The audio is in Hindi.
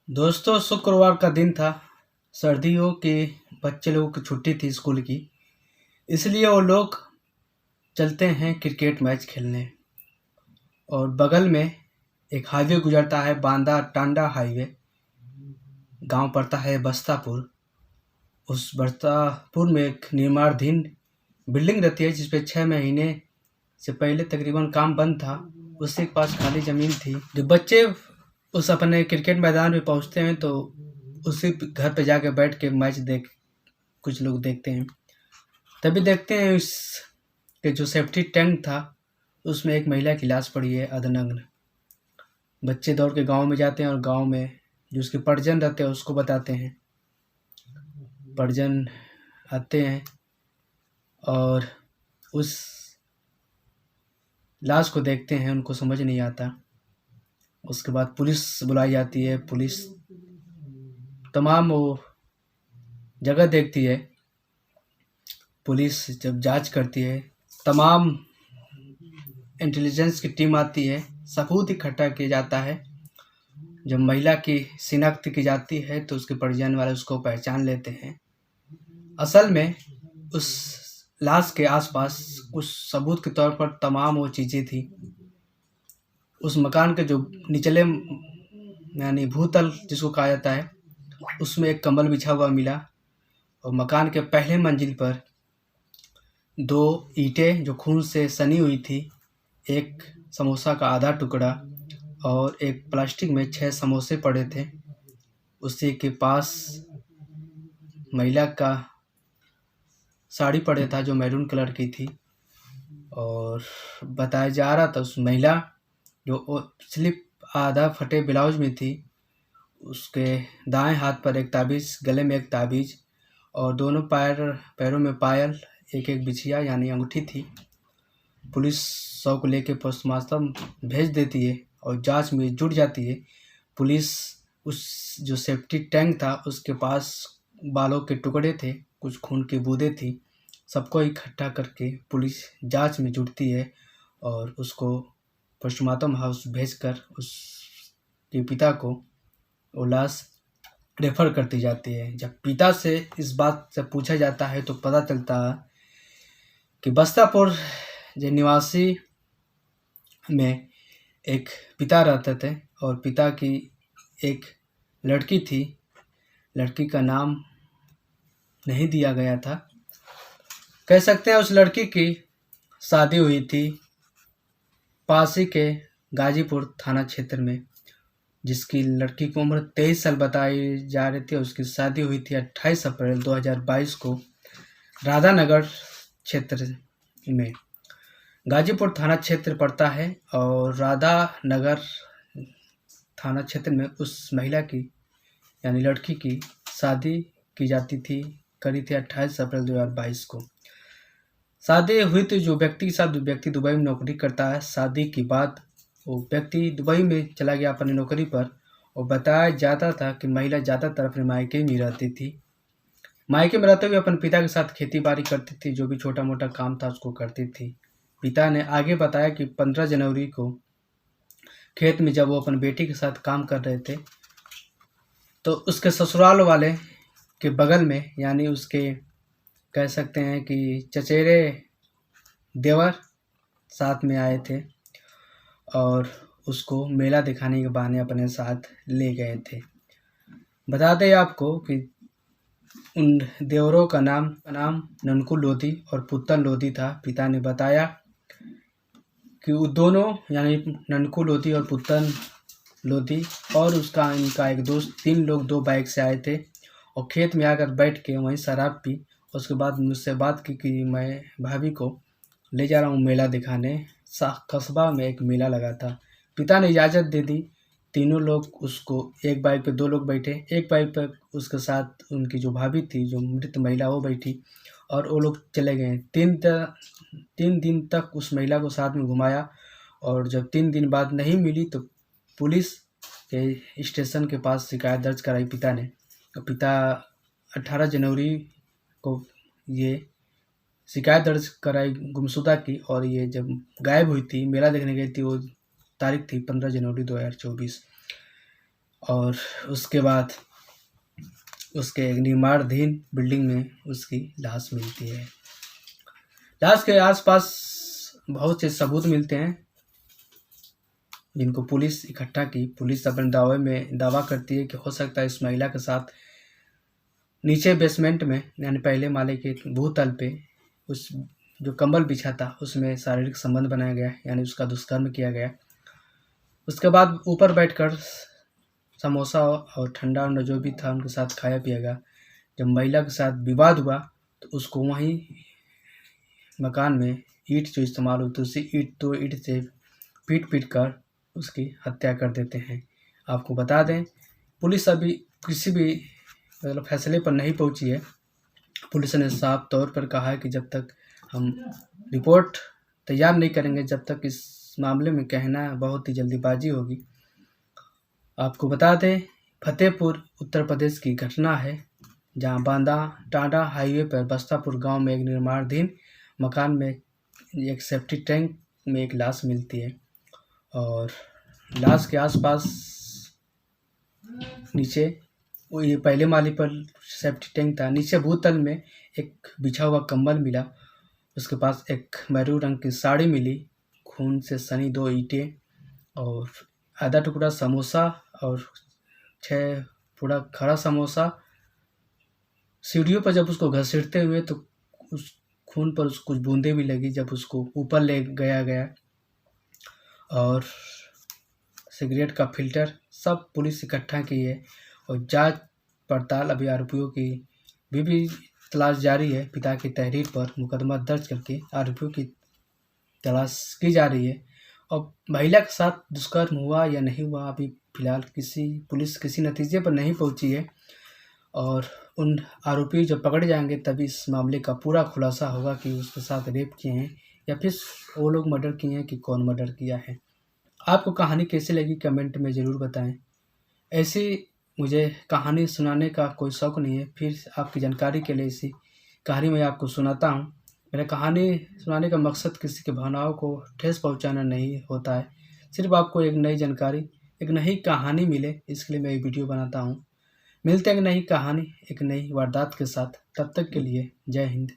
दोस्तों, शुक्रवार का दिन था। सर्दियों के बच्चे लोगों की छुट्टी थी स्कूल की। इसलिए वो लोग चलते हैं क्रिकेट मैच खेलने। और बगल में एक हाईवे गुजरता है, बांदा टांडा हाईवे। गांव पड़ता है बस्तापुर। उस बस्तापुर में एक निर्माणाधीन बिल्डिंग रहती है, जिस पे 6 महीने से पहले तकरीबन काम बंद था। उसके पास खाली ज़मीन थी। जब बच्चे उस अपने क्रिकेट मैदान में पहुंचते हैं तो उसी घर पे जाके बैठ के मैच कुछ लोग देखते हैं। तभी देखते हैं उस के जो सेफ्टी टैंक था, उसमें एक महिला की लाश पड़ी है अर्धनग्न। बच्चे दौड़ के गांव में जाते हैं और गांव में जो उसके परिजन रहते हैं उसको बताते हैं। परिजन आते हैं और उस लाश को देखते हैं, उनको समझ नहीं आता। उसके बाद पुलिस बुलाई जाती है। पुलिस तमाम वो जगह देखती है। पुलिस जब जांच करती है, तमाम इंटेलिजेंस की टीम आती है, सबूत इकट्ठा किया जाता है। जब महिला की शिनाख्त की जाती है तो उसके परिजन वाले उसको पहचान लेते हैं। असल में उस लाश के आसपास कुछ सबूत के तौर पर तमाम वो चीज़ें थी। उस मकान के जो निचले यानी भूतल जिसको कहा जाता है, उसमें एक कंबल बिछा हुआ मिला। और मकान के पहले मंजिल पर 2 ईंटें जो खून से सनी हुई थी, एक समोसा का आधा टुकड़ा और एक प्लास्टिक में 6 समोसे पड़े थे। उसी के पास महिला का साड़ी पड़े था जो मैरून कलर की थी। और बताया जा रहा था उस महिला जो स्लिप आधा फटे ब्लाउज में थी, उसके दाएं हाथ पर एक ताबीज़, गले में एक ताबीज़ और दोनों पैरों में पायल, एक एक बिछिया यानी अंगूठी थी। पुलिस शव को लेकर पोस्टमार्टम भेज देती है और जांच में जुट जाती है। पुलिस उस जो सेफ्टी टैंक था उसके पास बालों के टुकड़े थे, कुछ खून की बूंदें थी। सबको इकट्ठा करके पुलिस जांच में जुटती है और उसको पोस्टमार्टम हाउस भेजकर उसके पिता को वो लाश रेफर करती जाती है। जब पिता से इस बात से पूछा जाता है तो पता चलता है कि बस्तापुर जो निवासी में एक पिता रहते थे और पिता की एक लड़की थी। लड़की का नाम नहीं दिया गया था। कह सकते हैं उस लड़की की शादी हुई थी पास ही के गाजीपुर थाना क्षेत्र में, जिसकी लड़की की उम्र 23 साल बताई जा रही थी। उसकी शादी हुई थी 28 अप्रैल 2022 को राधानगर क्षेत्र में। गाजीपुर थाना क्षेत्र पड़ता है और राधानगर थाना क्षेत्र में उस महिला की यानी लड़की की शादी की जाती थी, करी थी 28 अप्रैल 2022 को। शादी हुई थी जो व्यक्ति के साथ, व्यक्ति दुबई में नौकरी करता है। शादी के बाद वो व्यक्ति दुबई में चला गया अपनी नौकरी पर और बताया जाता था कि महिला ज़्यादातर अपने मायके में रहती थी। मायके में रहते हुए अपने पिता के साथ खेती बाड़ी करती थी, जो भी छोटा मोटा काम था उसको करती थी। पिता ने आगे बताया कि 15 जनवरी को खेत में जब वो अपनी बेटी के साथ काम कर रहे थे तो उसके ससुराल वाले के बगल में यानी उसके कह सकते हैं कि चचेरे देवर साथ में आए थे और उसको मेला दिखाने के बहाने अपने साथ ले गए थे। बता दें आपको कि उन देवरों का नाम ननकू लोधी और पुत्तन लोधी था। पिता ने बताया कि वो दोनों यानी ननकू लोधी और पुत्तन लोधी और इनका एक दोस्त, 3 लोग 2 बाइक से आए थे और खेत में आकर बैठ के वहीं शराब पी। उसके बाद मुझसे बात की कि मैं भाभी को ले जा रहा हूँ मेला दिखाने। कस्बा में एक मेला लगा था। पिता ने इजाज़त दे दी। तीनों लोग उसको एक बाइक पे 2 लोग बैठे, एक बाइक पर उसके साथ उनकी जो भाभी थी, जो मृत महिला, वो बैठी और वो लोग चले गए। 3 दिन तक उस महिला को साथ में घुमाया और जब 3 दिन बाद नहीं मिली तो पुलिस के स्टेशन के पास शिकायत दर्ज कराई पिता ने। तो पिता 18 जनवरी को ये शिकायत दर्ज कराई गुमशुदा की और ये जब गायब हुई थी, मेला देखने गई थी, वो तारीख थी 15 जनवरी 2024। और उसके बाद उसके निर्माणाधीन बिल्डिंग में उसकी लाश मिलती है। लाश के आसपास बहुत से सबूत मिलते हैं जिनको पुलिस इकट्ठा की। पुलिस अपने दावे में दावा करती है कि हो सकता है इस महिला के साथ नीचे बेसमेंट में यानी पहले माले के भूतल पे उस जो कंबल बिछा था उसमें शारीरिक संबंध बनाया गया, यानी उसका दुष्कर्म किया गया। उसके बाद ऊपर बैठकर समोसा और ठंडा उंडा जो भी था उनके साथ खाया पिया गया। जब महिला के साथ विवाद हुआ तो उसको वहीं मकान में ईंट जो इस्तेमाल होती है उसी ईंट से पीट कर उसकी हत्या कर देते हैं। आपको बता दें पुलिस अभी किसी भी मतलब फैसले पर नहीं पहुंची है। पुलिस ने साफ तौर पर कहा है कि जब तक हम रिपोर्ट तैयार नहीं करेंगे, जब तक इस मामले में कहना बहुत ही जल्दीबाजी होगी। आपको बता दें फतेहपुर उत्तर प्रदेश की घटना है, जहां बांदा टांडा हाईवे पर बस्तापुर गांव में एक निर्माणाधीन मकान में एक सेफ्टी टैंक में एक लाश मिलती है और लाश के आसपास नीचे वो ये पहले माले पर सेफ्टी टैंक था, नीचे भूतल में एक बिछा हुआ कंबल मिला। उसके पास एक मैरून रंग की साड़ी मिली, खून से सनी 2 ईंटें और आधा टुकड़ा समोसा और 6 पूरा खरा समोसा। सीढ़ियों पर जब उसको घसीटते हुए तो उस खून पर कुछ बूंदें भी लगी जब उसको ऊपर ले गया और सिगरेट का फिल्टर सब पुलिस इकट्ठा की है और जांच पड़ताल अभी आरोपियों की भी तलाश जारी है। पिता की तहरीर पर मुकदमा दर्ज करके आरोपियों की तलाश की जा रही है और महिला के साथ दुष्कर्म हुआ या नहीं हुआ अभी फिलहाल पुलिस किसी नतीजे पर नहीं पहुंची है और उन आरोपी जब पकड़े जाएंगे तभी इस मामले का पूरा खुलासा होगा कि उसके साथ रेप किए हैं या फिर वो लोग मर्डर किए हैं कि कौन मर्डर किया है। आपको कहानी कैसी लगी कमेंट में ज़रूर बताएं। ऐसी मुझे कहानी सुनाने का कोई शौक़ नहीं है, फिर आपकी जानकारी के लिए इसी कहानी में आपको सुनाता हूँ। मेरा कहानी सुनाने का मकसद किसी की भावनाओं को ठेस पहुँचाना नहीं होता है, सिर्फ आपको एक नई जानकारी एक नई कहानी मिले इसके लिए मैं ये वीडियो बनाता हूँ। मिलते हैं एक नई कहानी एक नई वारदात के साथ, तब तक के लिए जय हिंद।